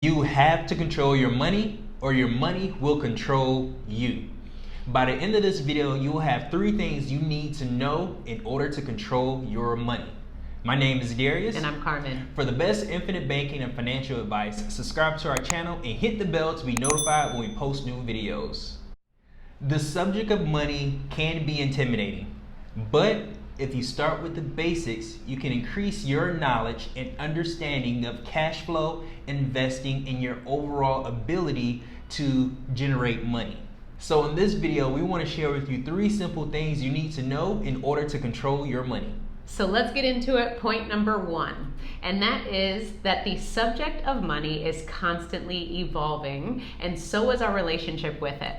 You have to control your money or your money will control you. By the end of this video, you will have 3 things you need to know in order to control your money. My name is Darius. And I'm Carmen. For the best infinite banking and financial advice, subscribe to our channel and hit the bell to be notified when we post new videos. The subject of money can be intimidating, but if you start with the basics, you can increase your knowledge and understanding of cash flow, investing, and your overall ability to generate money. So in this video, we want to share with you 3 simple things you need to know in order to control your money. So let's get into it. Point number 1, and that is that the subject of money is constantly evolving, and so is our relationship with it.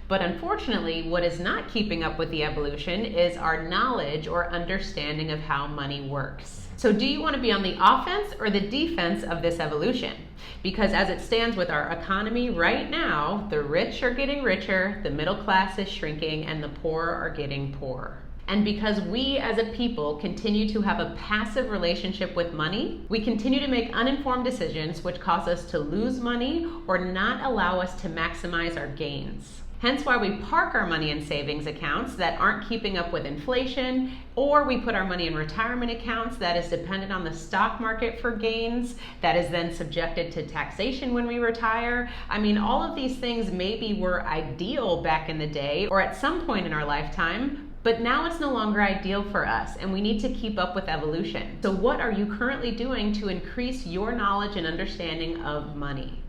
But unfortunately, what is not keeping up with the evolution is our knowledge or understanding of how money works. So do you want to be on the offense or the defense of this evolution? Because as it stands with our economy right now, the rich are getting richer, the middle class is shrinking, and the poor are getting poorer. And because we as a people continue to have a passive relationship with money, we continue to make uninformed decisions which cause us to lose money or not allow us to maximize our gains. Hence why we park our money in savings accounts that aren't keeping up with inflation, or we put our money in retirement accounts that is dependent on the stock market for gains, that is then subjected to taxation when we retire. I mean, all of these things maybe were ideal back in the day or at some point in our lifetime, but now it's no longer ideal for us, and we need to keep up with evolution. So what are you currently doing to increase your knowledge and understanding of money?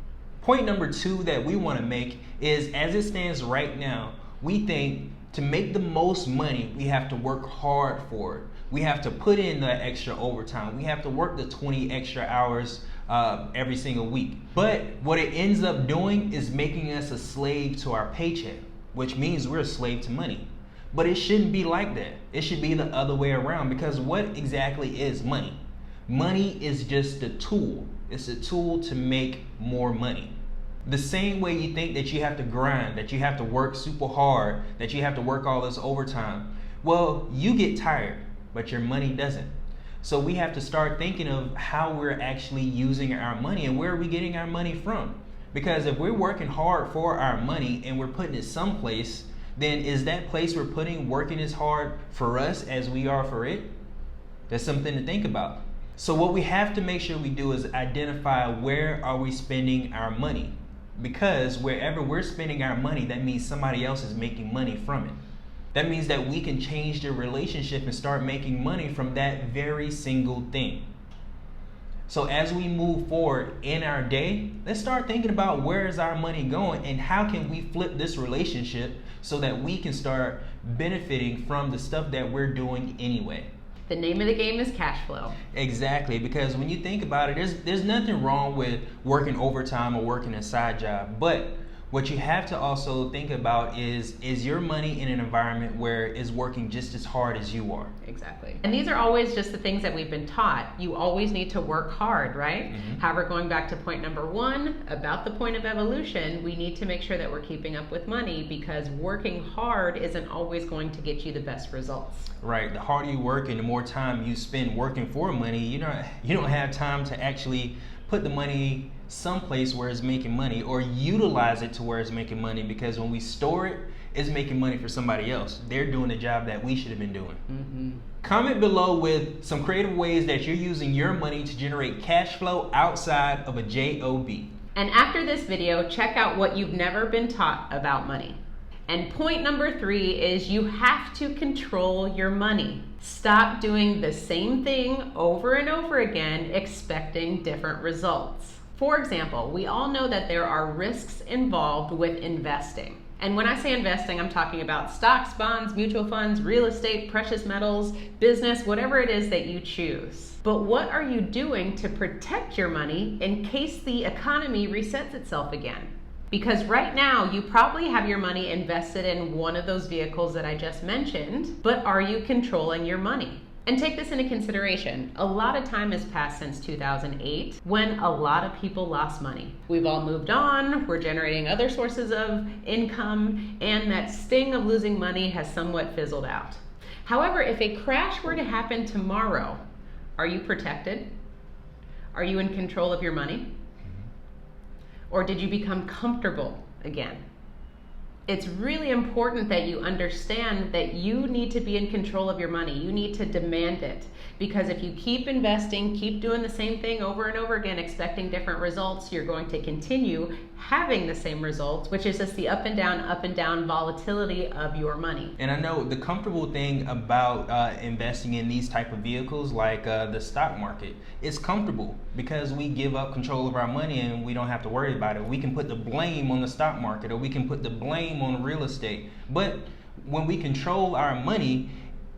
Point number 2 that we want to make is, as it stands right now, we think to make the most money, we have to work hard for it. We have to put in the extra overtime. We have to work the 20 extra hours every single week. But what it ends up doing is making us a slave to our paycheck, which means we're a slave to money. But it shouldn't be like that. It should be the other way around, because what exactly is money? Money is just a tool. It's a tool to make more money. The same way you think that you have to grind, that you have to work super hard, that you have to work all this overtime. Well, you get tired, but your money doesn't. So we have to start thinking of how we're actually using our money and where are we getting our money from. Because if we're working hard for our money and we're putting it someplace, then is that place we're putting working as hard for us as we are for it? That's something to think about. So what we have to make sure we do is identify where are we spending our money. Because wherever we're spending our money, that means somebody else is making money from it. That means that we can change the relationship and start making money from that very single thing. So as we move forward in our day, let's start thinking about where is our money going and how can we flip this relationship so that we can start benefiting from the stuff that we're doing anyway. The name of the game is cash flow. Exactly, because when you think about it, there's nothing wrong with working overtime or working a side job. But what you have to also think about is your money in an environment where it's working just as hard as you are? Exactly. And these are always just the things that we've been taught. You always need to work hard, right? Mm-hmm. However, going back to point number 1, about the point of evolution, we need to make sure that we're keeping up with money, because working hard isn't always going to get you the best results. Right. The harder you work and the more time you spend working for money, you don't have time to actually put the money someplace where it's making money or utilize it to where it's making money, because when we store it, it's making money for somebody else. They're doing the job that we should have been doing. Mm-hmm. Comment below with some creative ways that you're using your money to generate cash flow outside of a job. And after this video, check out what you've never been taught about money. And point number 3 is you have to control your money. Stop doing the same thing over and over again, expecting different results. For example, we all know that there are risks involved with investing. And when I say investing, I'm talking about stocks, bonds, mutual funds, real estate, precious metals, business, whatever it is that you choose. But what are you doing to protect your money in case the economy resets itself again? Because right now, you probably have your money invested in one of those vehicles that I just mentioned, but are you controlling your money? And take this into consideration. A lot of time has passed since 2008 when a lot of people lost money. We've all moved on, we're generating other sources of income, and that sting of losing money has somewhat fizzled out. However, if a crash were to happen tomorrow, are you protected? Are you in control of your money? Or did you become comfortable again? It's really important that you understand that you need to be in control of your money. You need to demand it. Because if you keep investing, keep doing the same thing over and over again, expecting different results, you're going to continue having the same results, which is just the up and down volatility of your money. And I know the comfortable thing about investing in these type of vehicles like the stock market, it's comfortable because we give up control of our money and we don't have to worry about it. We can put the blame on the stock market, or we can put the blame on real estate. But when we control our money,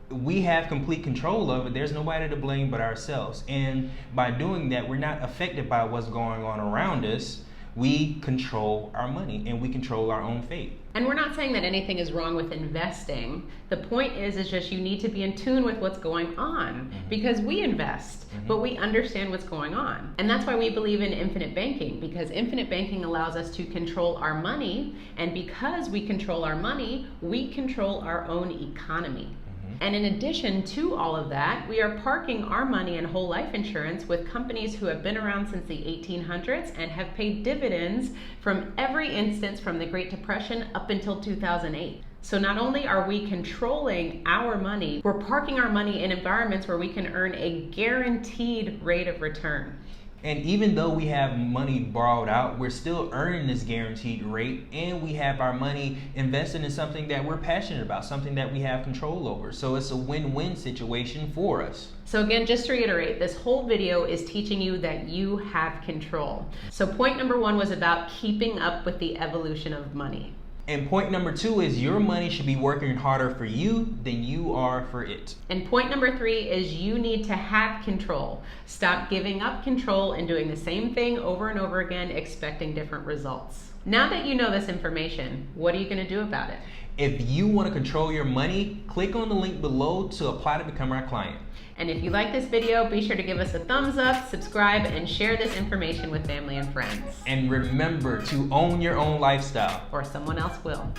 we have complete control of it. There's nobody to blame but ourselves. And by doing that, we're not affected by what's going on around us. We control our money and we control our own fate. And we're not saying that anything is wrong with investing. The point is just you need to be in tune with what's going on, because we invest, but we understand what's going on. And that's why we believe in infinite banking, because infinite banking allows us to control our money. And because we control our money, we control our own economy. And in addition to all of that, we are parking our money in whole life insurance with companies who have been around since the 1800s and have paid dividends from every instance from the Great Depression up until 2008. So not only are we controlling our money, we're parking our money in environments where we can earn a guaranteed rate of return. And even though we have money borrowed out, we're still earning this guaranteed rate, and we have our money invested in something that we're passionate about, something that we have control over. So it's a win-win situation for us. So again, just to reiterate, this whole video is teaching you that you have control. So point number 1 was about keeping up with the evolution of money. And point number 2 is your money should be working harder for you than you are for it. And point number 3 is you need to have control. Stop giving up control and doing the same thing over and over again, expecting different results. Now that you know this information, what are you going to do about it? If you want to control your money, click on the link below to apply to become our client. And if you like this video, be sure to give us a thumbs up, subscribe, and share this information with family and friends. And remember to own your own lifestyle. Or someone else will.